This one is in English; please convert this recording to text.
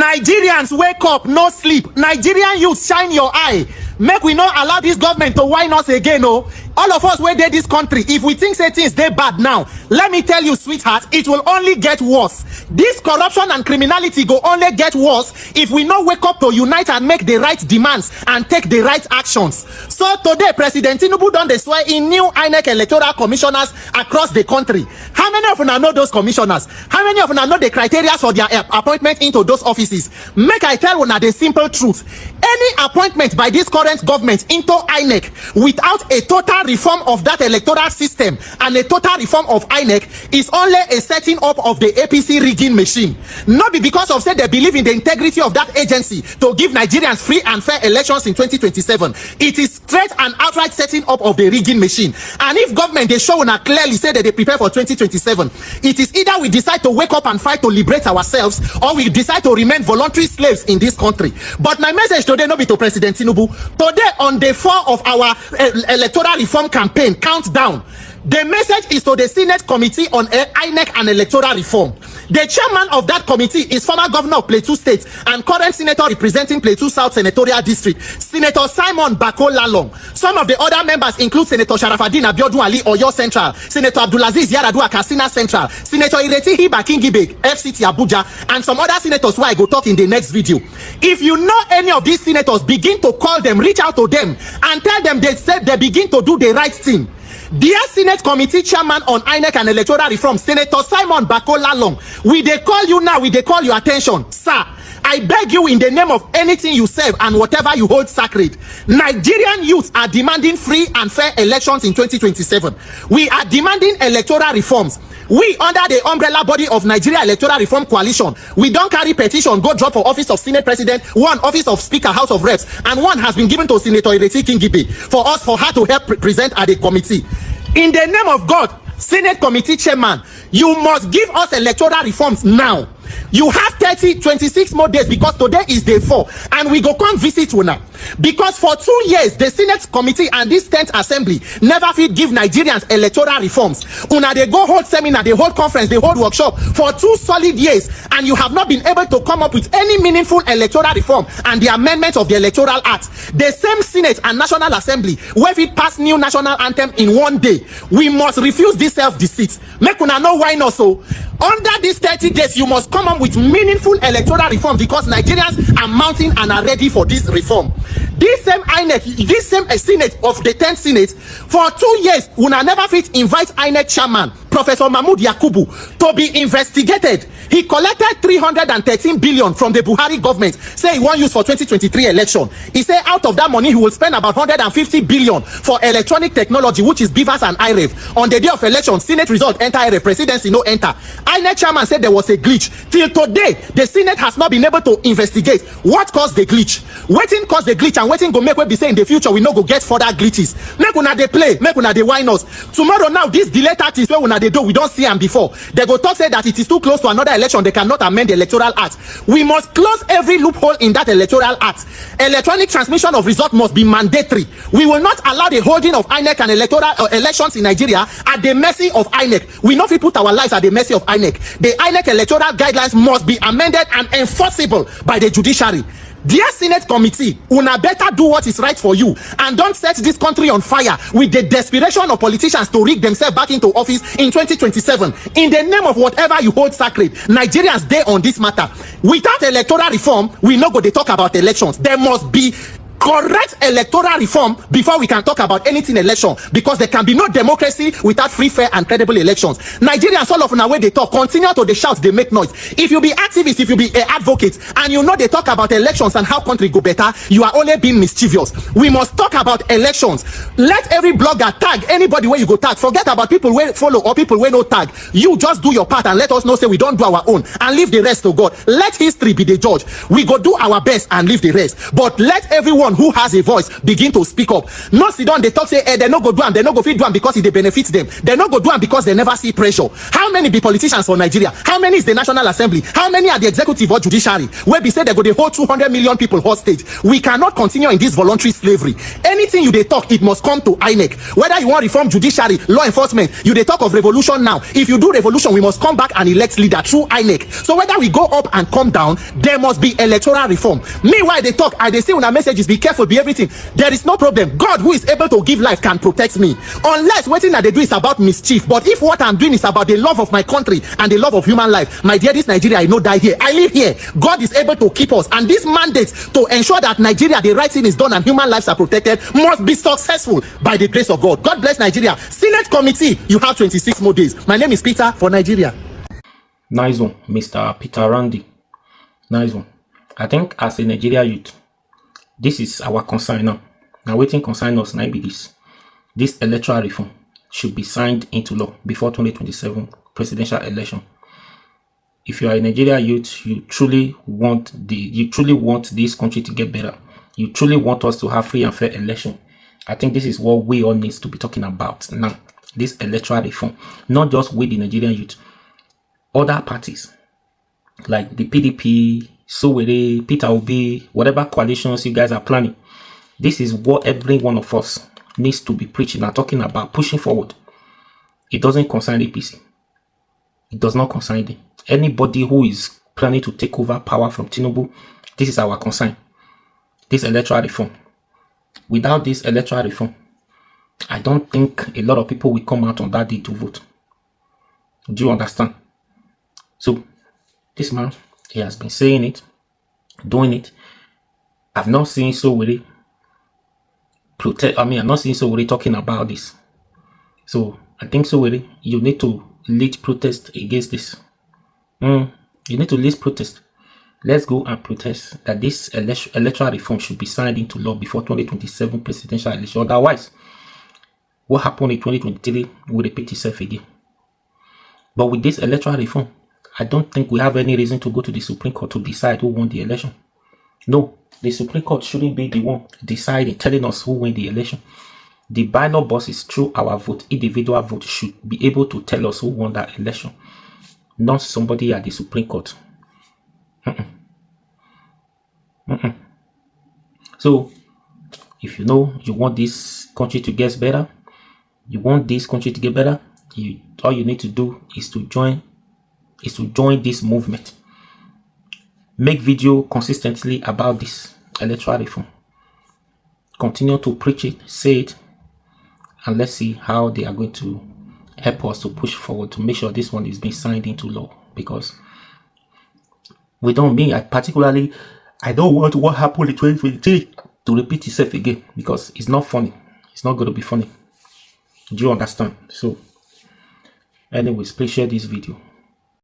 Nigerians, wake up, no sleep. Nigerian youth, shine your eye. Make we not allow this government to whine us again. Oh, all of us where they this country, if we think say things they bad now, let me tell you, sweetheart, it will only get worse. This corruption and criminality go only get worse if we not wake up to unite and make the right demands and take the right actions. So today, President Tinubu done the swear in new INEC electoral commissioners across the country. How many of you know those commissioners? How many of you know the criteria for their appointment into those offices? Make I tell you now the simple truth. Any appointment by this current government into INEC without a total reform of that electoral system and a total reform of INEC is only a setting up of the APC rigging machine. Not be because of say they believe in the integrity of that agency to give Nigerians free and fair elections in 2027. It is straight and outright setting up of the rigging machine. And if government they show now clearly say that they prepare for 2027, it is either we decide to wake up and fight to liberate ourselves, or we decide to remain voluntary slaves in this country. But my message today not be to President Tinubu. Today on day 4 of our electoral reform campaign countdown, the message is to the Senate Committee on INEC and Electoral Reform. The chairman of that committee is former governor of Plateau State and current senator representing Plateau South Senatorial District, Senator Simon Bako Lalong. Some of the other members include Senator Sharafaddin Abiodun Ali Oyo Central, Senator Abdulaziz Yaradua Katsina Central, Senator Ireti Hiba Kingibe FCT Abuja, and some other senators who I go talk in the next video. If you know any of these senators, begin to call them, reach out to them, and tell them they said they begin to do the right thing. Dear Senate Committee Chairman on INEC and Electoral Reform, Senator Simon Bako Lalong, we they call you now, we they call your attention, sir. I beg you in the name of anything you serve and whatever you hold sacred. Nigerian youths are demanding free and fair elections in 2027. We are demanding electoral reforms. We, under the umbrella body of Nigeria Electoral Reform Coalition, we don't carry petition, go drop for office of Senate President, one office of Speaker, House of Reps, and one has been given to Senator Ireti Kingibe for her to help present at the committee. In the name of God, Senate Committee Chairman, you must give us electoral reforms now. You have 26 more days because today is day 4 and we go come visit una. Because for 2 years the Senate Committee and this 10th Assembly never fit give Nigerians electoral reforms. Una they go hold seminar, they hold conference, they hold workshop for 2 solid years and you have not been able to come up with any meaningful electoral reform and the amendment of the Electoral Act. The same Senate and National Assembly where it pass new national anthem in 1 day. We must refuse this self-deceit. Make una know why not so. Under these 30 days, you must come up with meaningful electoral reform because Nigerians are mounting and are ready for this reform. This same INEC, this same Senate of the 10th Senate, for 2 years, una never fit invite INEC chairman, Professor Mahmood Yakubu, to be investigated. He collected 313 billion from the Buhari government, say he won't use for 2023 election. He said out of that money, he will spend about 150 billion for electronic technology, which is BVAS and IREV. On the day of election, Senate result enter IREV, presidency no enter. INEC chairman said there was a glitch. Till today, the Senate has not been able to investigate what caused the glitch. Waiting caused the glitch and waiting go make we be say in the future we no go get further glitches. Make una they play, make una they whine us. Tomorrow now, this delay tactics where una they do, we don't see them before. They go talk say that it is too close to another election, they cannot amend the Electoral Act. We must close every loophole in that Electoral Act. Electronic transmission of result must be mandatory. We will not allow the holding of INEC and electoral elections in Nigeria at the mercy of INEC. We not put our lives at the mercy of INEC. The INEC electoral guidelines must be amended and enforceable by the judiciary. Dear Senate Committee, una better do what is right for you and don't set this country on fire with the desperation of politicians to rig themselves back into office in 2027. In the name of whatever you hold sacred, Nigerians dey on this matter. Without electoral reform, we no go dey talk about elections. There must be correct electoral reform before we can talk about anything election, because there can be no democracy without free, fair and credible elections. Nigerians all of now when they talk continue to the shout, they make noise. If you be activist, if you be an advocate and you know they talk about elections and how country go better, you are only being mischievous. We must talk about elections. Let every blogger tag anybody where you go tag. Forget about people where follow or people where no tag. You just do your part and let us know say we don't do our own and leave the rest to God. Let history be the judge. We go do our best and leave the rest, but let everyone everyone who has a voice begin to speak up. No sit down, they talk say, they no go do am, they no go fit do am because it benefits them. They no go do am because they never see pressure. How many be politicians for Nigeria? How many is the National Assembly? How many are the executive or judiciary? Where be say they go they hold 200 million people hostage. We cannot continue in this voluntary slavery. Anything you they talk, it must come to INEC. Whether you want reform judiciary, law enforcement, you they talk of revolution now. If you do revolution, we must come back and elect leader through INEC. So whether we go up and come down, there must be electoral reform. Meanwhile, they talk, I they say on our messages, be careful, be everything. There is no problem. God, who is able to give life, can protect me. Unless waiting that they do is about mischief. But if what I'm doing is about the love of my country and the love of human life, my dear, this Nigeria, I know die here. I live here. God is able to keep us. And this mandate to ensure that Nigeria, the right thing is done and human lives are protected, must be successful by the grace of God. God bless Nigeria. Senate committee, you have 26 more days. My name is Peter for Nigeria. Nice one, Mr. Peter Randy. Nice one. I think as a Nigeria youth, this is our concern now. Now waiting concern us now be this. This electoral reform should be signed into law before 2027 presidential election. If you are a Nigeria youth, you truly want this country to get better. You truly want us to have free and fair election. I think this is what we all need to be talking about now. This electoral reform, not just with the Nigerian youth, other parties like the PDP, Sowore, Peter Obi, whatever coalitions you guys are planning. This is what every one of us needs to be preaching and talking about, pushing forward. It doesn't concern APC. It does not concern them. Anybody who is planning to take over power from Tinubu, this is our concern. This electoral reform. Without this electoral reform, I don't think a lot of people will come out on that day to vote. Do you understand? So, this man, he has been saying it, doing it. I've not seen Sowore protest. I've not seen Sowore talking about this. So, I think Sowore, you need to lead protest against this. You need to lead protest. Let's go and protest that this electoral reform should be signed into law before 2027 presidential election. Otherwise, what happened in 2023 will repeat itself again. But with this electoral reform, I don't think we have any reason to go to the Supreme Court to decide who won the election. No, the Supreme Court shouldn't be the one deciding, telling us who won the election. The ballot boxes through our vote, individual vote, should be able to tell us who won that election, not somebody at the Supreme Court. So, if you know you want this country to get better, all you need to do is to join this movement. Make video consistently about this electoral reform. Continue to preach it, say it, and let's see how they are going to help us to push forward to make sure this one is being signed into law. Because I don't want what happened in 2023 to repeat itself again, because it's not funny. It's not going to be funny. Do you understand? So, anyways, please share this video.